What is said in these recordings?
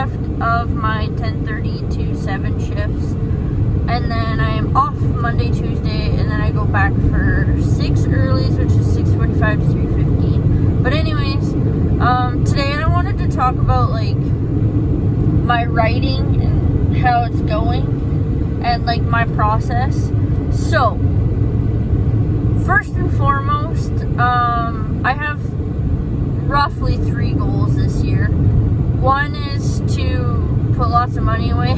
left of my 10:30 to 7 shifts. And then I am off Monday, Tuesday, and then I go back for 6 earlies, which is 6:45 to 3:15. But anyways, today I wanted to talk about like my writing and how it's going and like my process. So first and foremost, I have roughly 3 goals this year. One is to put lots of money away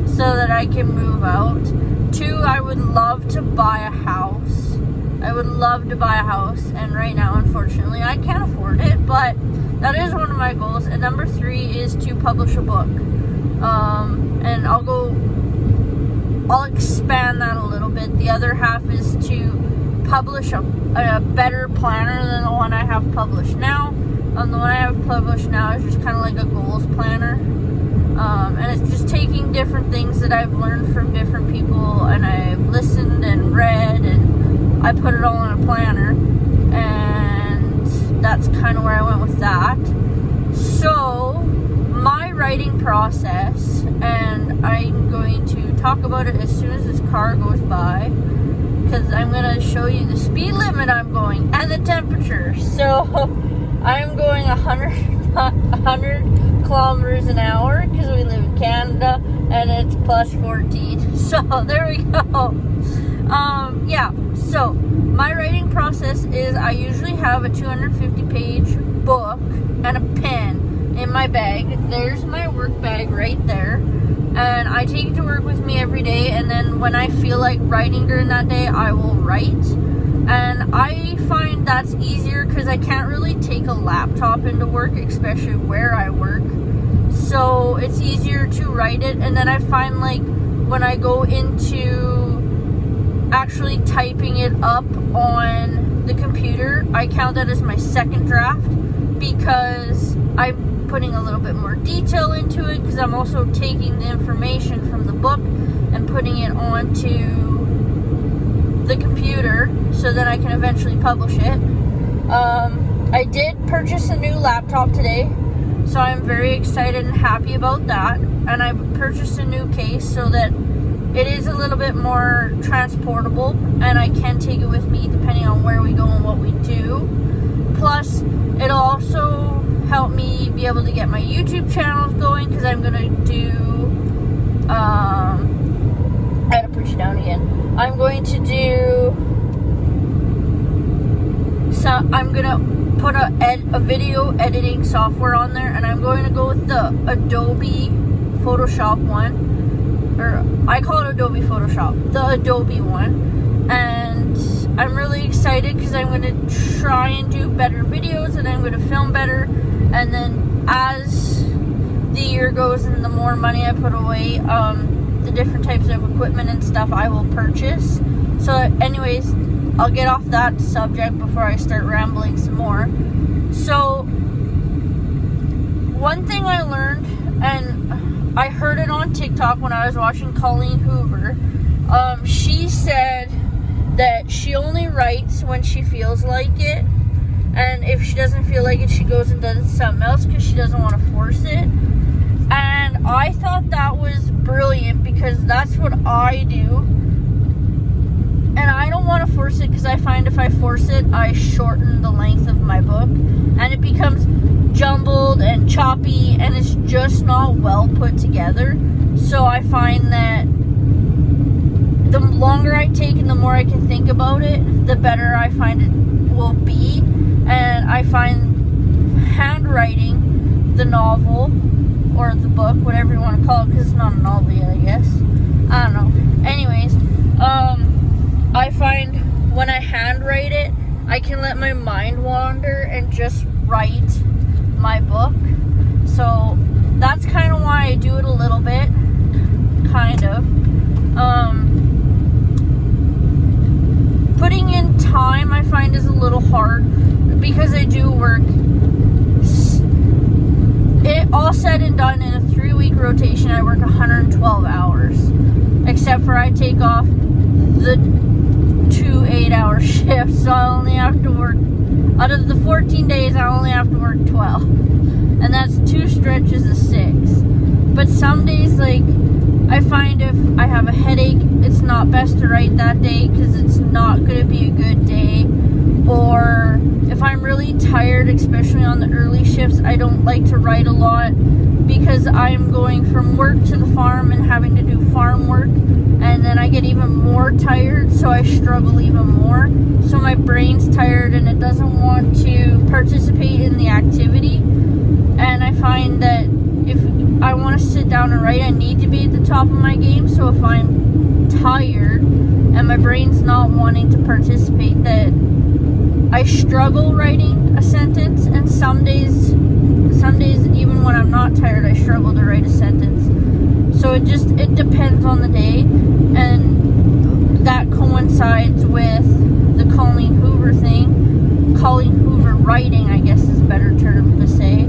so that I can move out. 2, I would love to buy a house. I would love to buy a house, and right now, unfortunately, I can't afford it, but that is one of my goals. And number 3 is to publish a book. And I'll expand that a little bit. The other half is to publish a better planner than the one I have published now. The one I have published now is just kind of like a goals planner. And it's just taking different things that I've learned from different people, and I've listened and read, and I put it all in a planner, and that's kind of where I went with that. So my writing process, and I'm going to talk about it as soon as this car goes by, because I'm going to show you the speed limit I'm going and the temperature. So I'm going 100 kilometers an hour because we live in Canada and it's plus 14. So there we go. Yeah, so my writing process is I usually have a 250-page book and a pen in my bag. There's my work bag right there. And I take it to work with me every day, and then when I feel like writing during that day, I will write. And I find that's easier because I can't really take a laptop into work, especially where I work. So it's easier to write it. And then I find like when I go into actually typing it up on the computer, I count that as my second draft because I'm putting a little bit more detail into it, because I'm also taking the information from the book and putting it onto the computer so that I can eventually publish it. I did purchase a new laptop today, so I'm very excited and happy about that. And I purchased a new case so that it is a little bit more transportable, and I can take it with me depending on where we go and what we do. Plus, it'll also help me be able to get my YouTube channels going, because I'm gonna do I had to put you down again. I'm going to do I'm gonna put a video editing software on there, and I'm going to go with the Adobe Photoshop one, or I call it Adobe Photoshop, the Adobe one. And I'm really excited because I'm going to try and do better videos, and I'm going to film better. And then as the year goes and the more money I put away, the different types of equipment and stuff I will purchase. So anyways, I'll get off that subject before I start rambling some more. So one thing I learned, and I heard it on TikTok when I was watching Colleen Hoover, she said that she only writes when she feels like it, and if she doesn't feel like it, she goes and does something else because she doesn't want to force it. And I thought that was brilliant, because that's what I do, and I don't want to force it, because I find if I force it, I shorten the length of my book, and it becomes jumbled and choppy, and it's just not well put together. So I find that the longer I take and the more I can think about it, the better I find it will be. And I find handwriting the novel, or the book, whatever you want to call it, because it's not a novel yet, I guess. I don't know. Anyways, I find when I handwrite it, I can let my mind wander and just write my book. So that's kind of why I do it a little bit, kind of. Putting in time, I find, is a little hard because I do work. It all said and done, in a 3-week rotation, I work 112 hours, except for I take off the 2 8-hour shifts, so I only have to work, out of the 14 days, I only have to work 12. And that's 2 stretches of 6. But some days, like, I find if I have a headache, it's not best to write that day because it's not going to be a good day. Or if I'm really tired, especially on the early shifts, I don't like to write a lot because I'm going from work to the farm and having to do farm work, and then I get even more tired, so I struggle even more. So my brain's tired and it doesn't want to participate in the activity. And I find that if I want to sit down and write, I need to be at the top of my game. So if I'm tired and my brain's not wanting to participate, that I struggle writing a sentence. And some days even when I'm not tired, I struggle to write a sentence. So it depends on the day, and that coincides with the Colleen Hoover thing. Colleen Hoover writing, I guess, is a better term to say.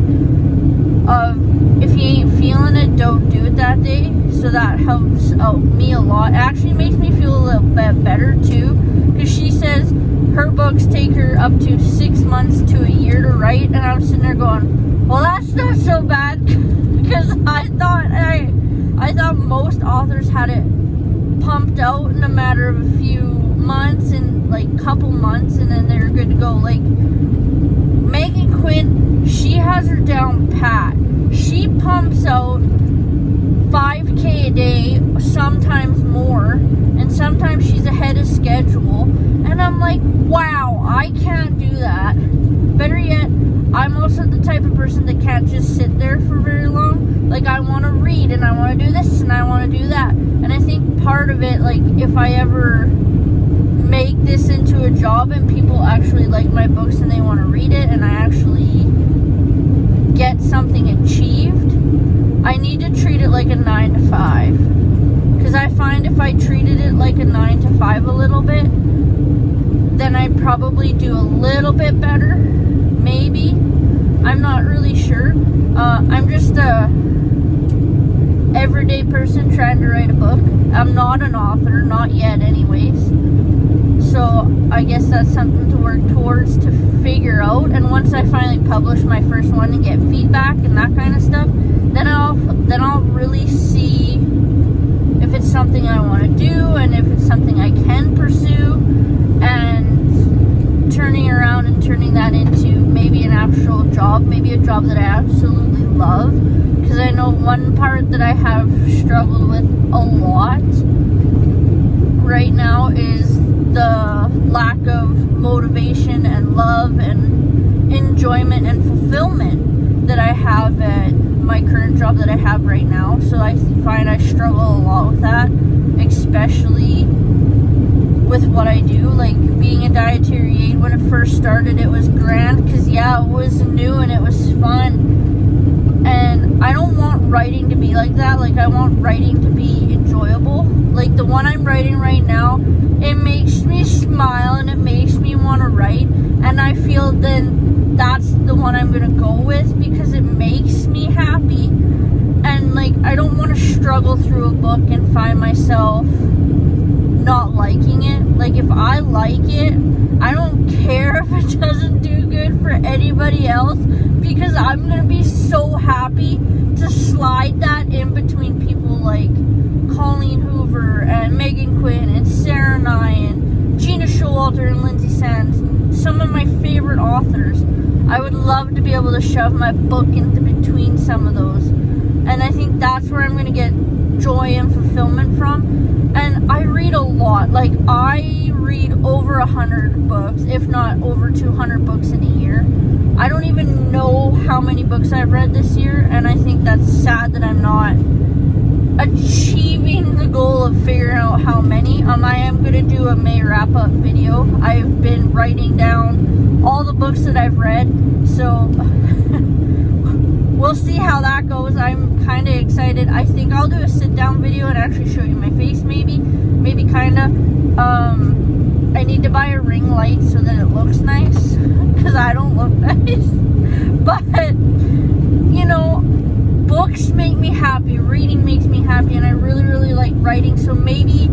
If you ain't feeling it, don't do it that day. So that helps out me a lot. It actually makes me feel a little bit better too, because she says her books take her up to 6 months to a year to write, and I'm sitting there going, well, that's not so bad, because I thought most authors had it pumped out in a matter of a few months, and like couple months, and then they're good to go. Like Megan Quinn, she has her down pat. She pumps out 5K a day, sometimes more, and sometimes she's ahead of schedule. And I'm like, wow, I can't do that. Better yet, I'm also the type of person that can't just sit there for very long. Like, I want to read, and I want to do this, and I want to do that. And I think part of it, like, if I ever make this into a job and people actually like my books and they want to read it, and I actually get something achieved, I need to treat it like a 9 to 5. Because I find if I treated it like a 9 to 5 a little bit, then I'd probably do a little bit better. Maybe. I'm not really sure. I'm just a everyday person trying to write a book. I'm not an author, not yet anyways. So I guess that's something to work towards, to figure out. And once I finally publish my first one and get feedback and that kind of stuff, then I'll really see if it's something I want to do and if it's something I can pursue, and turning around and turning that into maybe an actual job, maybe a job that I absolutely love. Because I know one part that I have struggled with a lot right now is the lack of motivation and love and enjoyment and fulfillment that I have at my current job that I have right now. So I find I struggle a lot with that, especially with what I do. Like being a dietary aide, when it first started, it was grand because yeah, it was new and it was fun. And I don't want writing to be like that. Like I want writing to be enjoyable. Like the one I'm writing right now, it makes me smile and it makes me want to write. And I feel then that's the one I'm going to go with because it makes me happy. And like I don't want to struggle through a book and find myself not liking it. Like if I like it, I don't care if it doesn't do good for anybody else, because I'm gonna be so happy to slide that in between people like Colleen Hoover and Megan Quinn and Sarah Nye and Gina Showalter and Lindsay Sands, some of my favorite authors. I would love to be able to shove my book into between some of those, and I think that's where I'm gonna get joy and fulfillment from. And I read a lot. Like I read over 100 books, if not over 200 books in a year. I don't even know how many books I've read this year, and I think that's sad that I'm not achieving the goal of figuring out how many. I am going to do a May wrap-up video. I've been writing down all the books that I've read, so we'll see how that goes. I'm kind of excited. I think I'll do a sit-down video and actually show you my face, maybe kind of. I need to buy a ring light so that it looks nice, because I don't look nice. But, you know, books make me happy, reading makes me happy, and I really, really like writing. So maybe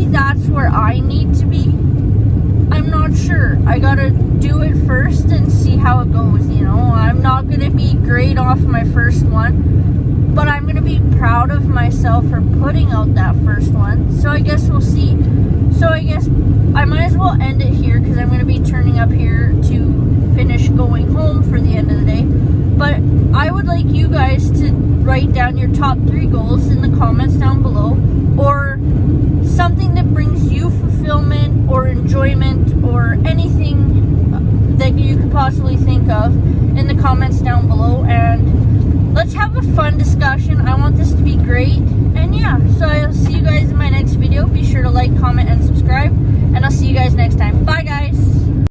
that's where I need to be. I'm not sure. I gotta do it first and see how it goes, you know. I'm not gonna be great off my first one, but I'm gonna be proud of myself for putting out that first one. So I guess we'll see. So I guess I might as well end it here because I'm gonna be turning up here to finish going home for the end of the day. But I would like you guys to write down your top 3 goals in the comments down below, or something that brings you fulfillment or enjoyment or anything that you could possibly think of in the comments down below, and let's have a fun discussion. I want this to be great. And yeah, so I'll see you guys in my next video. Be sure to like, comment, and subscribe, and I'll see you guys next time. Bye guys.